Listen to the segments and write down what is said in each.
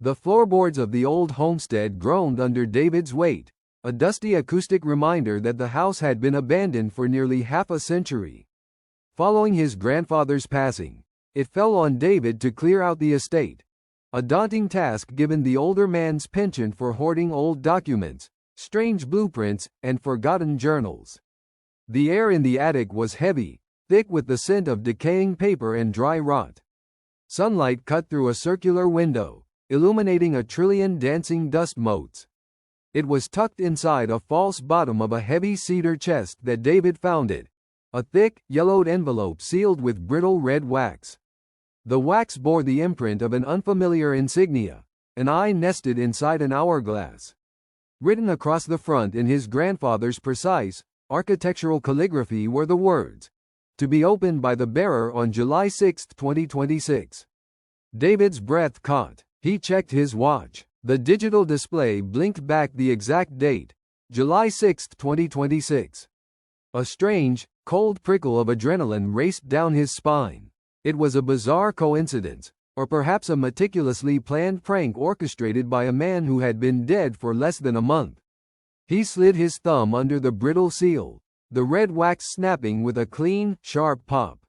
The floorboards of the old homestead groaned under David's weight, a dusty acoustic reminder that the house had been abandoned for nearly half a century. Following his grandfather's passing, it fell on David to clear out the estate, a daunting task given the older man's penchant for hoarding old documents, strange blueprints, and forgotten journals. The air in the attic was heavy, thick with the scent of decaying paper and dry rot. Sunlight cut through a circular window, illuminating a trillion dancing dust motes. It was tucked inside a false bottom of a heavy cedar chest that David found it, a thick, yellowed envelope sealed with brittle red wax. The wax bore the imprint of an unfamiliar insignia, an eye nested inside an hourglass. Written across the front in his grandfather's precise, architectural calligraphy were the words, "To be opened by the bearer on July 6, 2026. David's breath caught. He checked his watch. The digital display blinked back the exact date, July 6, 2026. A strange, cold prickle of adrenaline raced down his spine. It was a bizarre coincidence, or perhaps a meticulously planned prank orchestrated by a man who had been dead for less than a month. He slid his thumb under the brittle seal, the red wax snapping with a clean, sharp pop.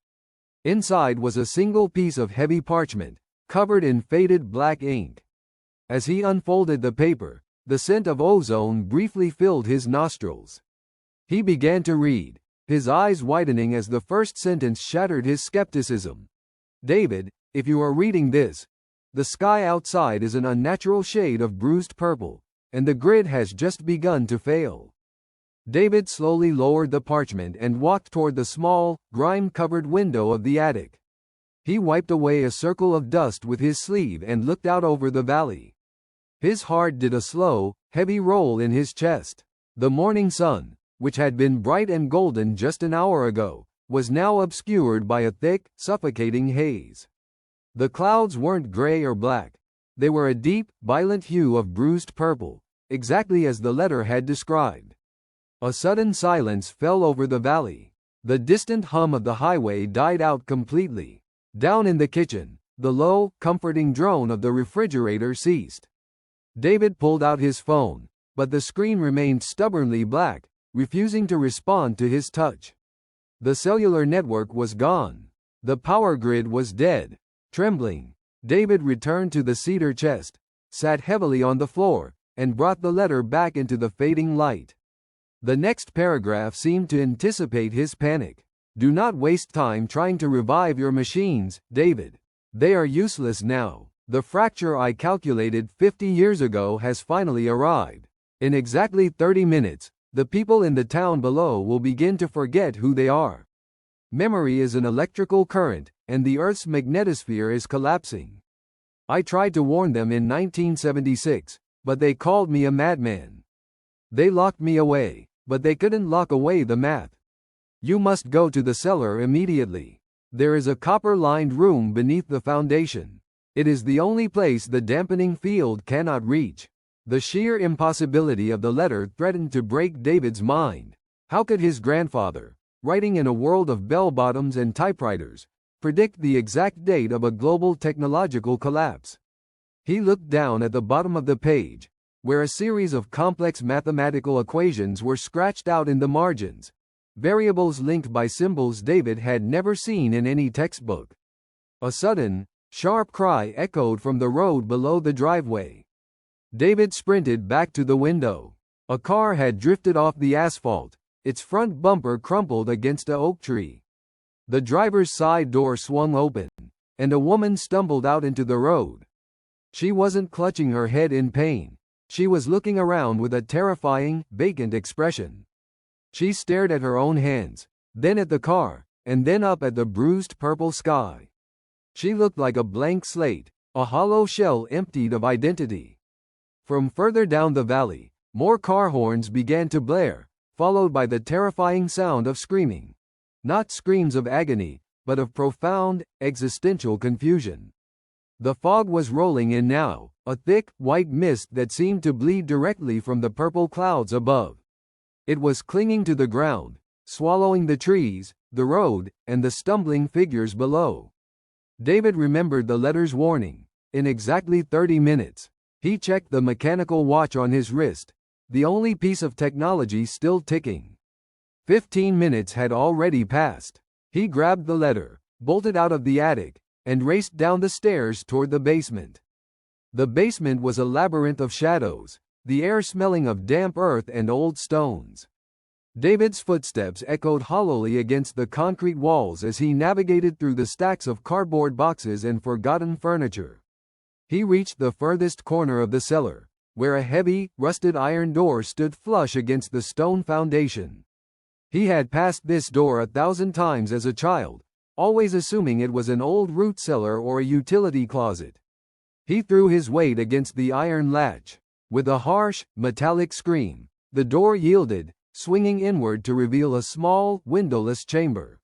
Inside was a single piece of heavy parchment, covered in faded black ink. As he unfolded the paper, the scent of ozone briefly filled his nostrils. He began to read, his eyes widening as the first sentence shattered his skepticism. David, if you are reading this, the sky outside is an unnatural shade of bruised purple, and the grid has just begun to fail. David slowly lowered the parchment and walked toward the small, grime-covered window of the attic. He wiped away a circle of dust with his sleeve and looked out over the valley. His heart did a slow, heavy roll in his chest. The morning sun, which had been bright and golden just an hour ago, was now obscured by a thick, suffocating haze. The clouds weren't gray or black. They were a deep, violent hue of bruised purple, exactly as the letter had described. A sudden silence fell over the valley. The distant hum of the highway died out completely. Down in the kitchen, the low, comforting drone of the refrigerator ceased. David pulled out his phone, but the screen remained stubbornly black, refusing to respond to his touch. The cellular network was gone. The power grid was dead. Trembling, David returned to the cedar chest, sat heavily on the floor, and brought the letter back into the fading light. The next paragraph seemed to anticipate his panic. Do not waste time trying to revive your machines, David. They are useless now. The fracture I calculated 50 years ago has finally arrived. In exactly 30 minutes, the people in the town below will begin to forget who they are. Memory is an electrical current, and the Earth's magnetosphere is collapsing. I tried to warn them in 1976, but they called me a madman. They locked me away, but they couldn't lock away the math. You must go to the cellar immediately. There is a copper-lined room beneath the foundation. It is the only place the dampening field cannot reach. The sheer impossibility of the letter threatened to break David's mind. How could his grandfather, writing in a world of bell-bottoms and typewriters, predict the exact date of a global technological collapse? He looked down at the bottom of the page, where a series of complex mathematical equations were scratched out in the margins, variables linked by symbols David had never seen in any textbook. A sudden, sharp cry echoed from the road below the driveway. David sprinted back to the window. A car had drifted off the asphalt, its front bumper crumpled against an oak tree. The driver's side door swung open, and a woman stumbled out into the road. She wasn't clutching her head in pain. She was looking around with a terrifying, vacant expression. She stared at her own hands, then at the car, and then up at the bruised purple sky. She looked like a blank slate, a hollow shell emptied of identity. From further down the valley, more car horns began to blare, followed by the terrifying sound of screaming. Not screams of agony, but of profound, existential confusion. The fog was rolling in now, a thick, white mist that seemed to bleed directly from the purple clouds above. It was clinging to the ground, swallowing the trees, the road, and the stumbling figures below. David remembered the letter's warning. in exactly 30 minutes. He checked the mechanical watch on his wrist, the only piece of technology still ticking. 15 minutes had already passed. He grabbed the letter, bolted out of the attic, and raced down the stairs toward the basement. The basement was a labyrinth of shadows, the air smelling of damp earth and old stones. David's footsteps echoed hollowly against the concrete walls as he navigated through the stacks of cardboard boxes and forgotten furniture. He reached the furthest corner of the cellar, where a heavy, rusted iron door stood flush against the stone foundation. He had passed this door 1,000 times as a child, always assuming it was an old root cellar or a utility closet. He threw his weight against the iron latch. With a harsh, metallic scream, the door yielded, swinging inward to reveal a small, windowless chamber.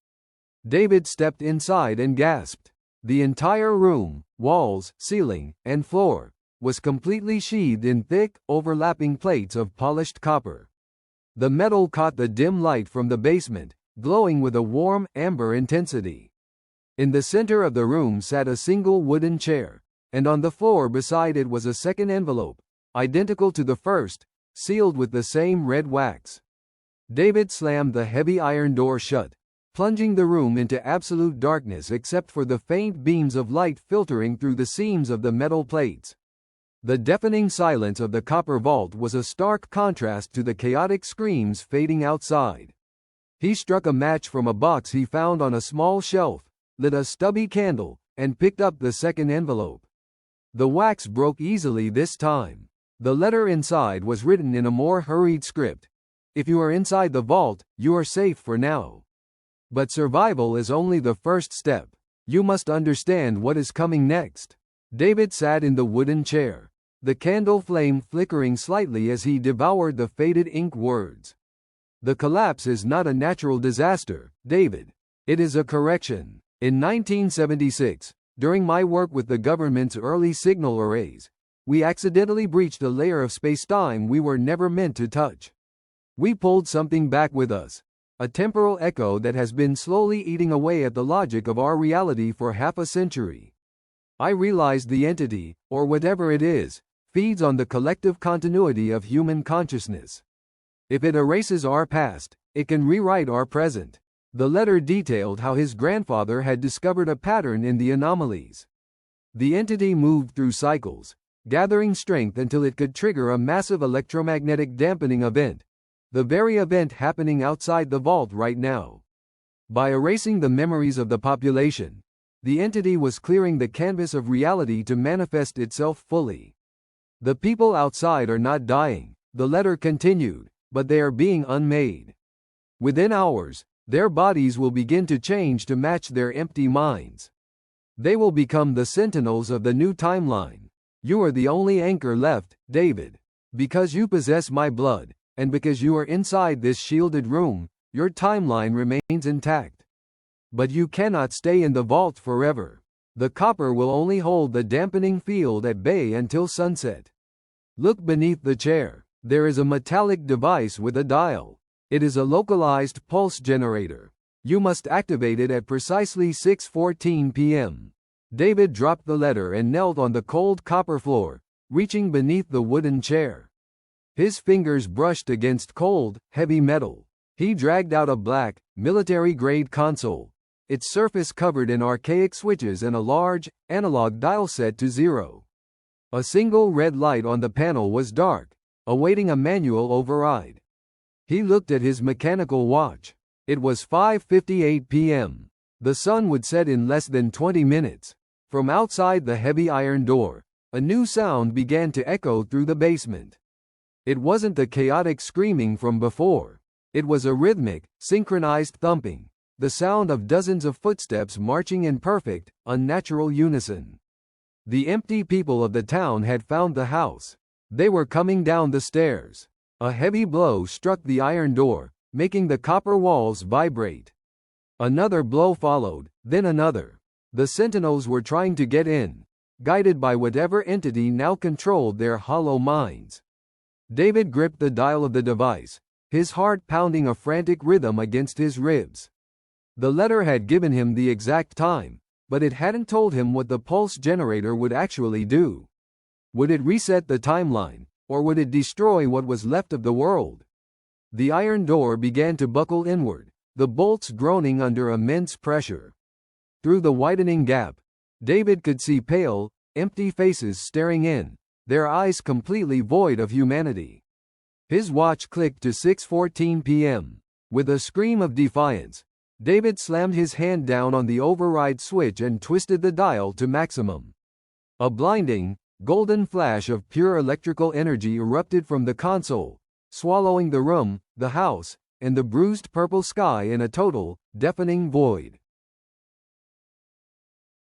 David stepped inside and gasped. The entire room, walls, ceiling, and floor, was completely sheathed in thick, overlapping plates of polished copper. The metal caught the dim light from the basement, glowing with a warm, amber intensity. In the center of the room sat a single wooden chair, and on the floor beside it was a second envelope, identical to the first, sealed with the same red wax. David slammed the heavy iron door shut, plunging the room into absolute darkness except for the faint beams of light filtering through the seams of the metal plates. The deafening silence of the copper vault was a stark contrast to the chaotic screams fading outside. He struck a match from a box he found on a small shelf, lit a stubby candle, and picked up the second envelope. The wax broke easily this time. The letter inside was written in a more hurried script. If you are inside the vault, you are safe for now. But survival is only the first step. You must understand what is coming next. David sat in the wooden chair, the candle flame flickering slightly as he devoured the faded ink words. The collapse is not a natural disaster, David. It is a correction. In 1976, during my work with the government's early signal arrays, we accidentally breached a layer of spacetime we were never meant to touch. We pulled something back with us, a temporal echo that has been slowly eating away at the logic of our reality for half a century. I realized the entity, or whatever it is, feeds on the collective continuity of human consciousness. If it erases our past, it can rewrite our present. The letter detailed how his grandfather had discovered a pattern in the anomalies. The entity moved through cycles, gathering strength until it could trigger a massive electromagnetic dampening event, the very event happening outside the vault right now. By erasing the memories of the population, the entity was clearing the canvas of reality to manifest itself fully. The people outside are not dying, the letter continued, but they are being unmade. Within hours, their bodies will begin to change to match their empty minds. They will become the sentinels of the new timeline. You are the only anchor left, David. Because you possess my blood, and because you are inside this shielded room, your timeline remains intact. But you cannot stay in the vault forever. The copper will only hold the dampening field at bay until sunset. Look beneath the chair. There is a metallic device with a dial. It is a localized pulse generator. You must activate it at precisely 6:14 p.m. David dropped the letter and knelt on the cold copper floor, reaching beneath the wooden chair. His fingers brushed against cold, heavy metal. He dragged out a black, military-grade console, its surface covered in archaic switches and a large, analog dial set to 0. A single red light on the panel was dark, awaiting a manual override. He looked at his mechanical watch. It was 5:58 p.m. The sun would set in less than 20 minutes. From outside the heavy iron door, a new sound began to echo through the basement. It wasn't the chaotic screaming from before. It was a rhythmic, synchronized thumping, the sound of dozens of footsteps marching in perfect, unnatural unison. The empty people of the town had found the house. They were coming down the stairs. A heavy blow struck the iron door, making the copper walls vibrate. Another blow followed, then another. The sentinels were trying to get in, guided by whatever entity now controlled their hollow minds. David gripped the dial of the device, his heart pounding a frantic rhythm against his ribs. The letter had given him the exact time, but it hadn't told him what the pulse generator would actually do. Would it reset the timeline, or would it destroy what was left of the world? The iron door began to buckle inward, the bolts groaning under immense pressure. Through the widening gap, David could see pale, empty faces staring in, their eyes completely void of humanity. His watch clicked to 6:14 p.m. With a scream of defiance, David slammed his hand down on the override switch and twisted the dial to maximum. A blinding, golden flash of pure electrical energy erupted from the console, swallowing the room, the house, and the bruised purple sky in a total, deafening void.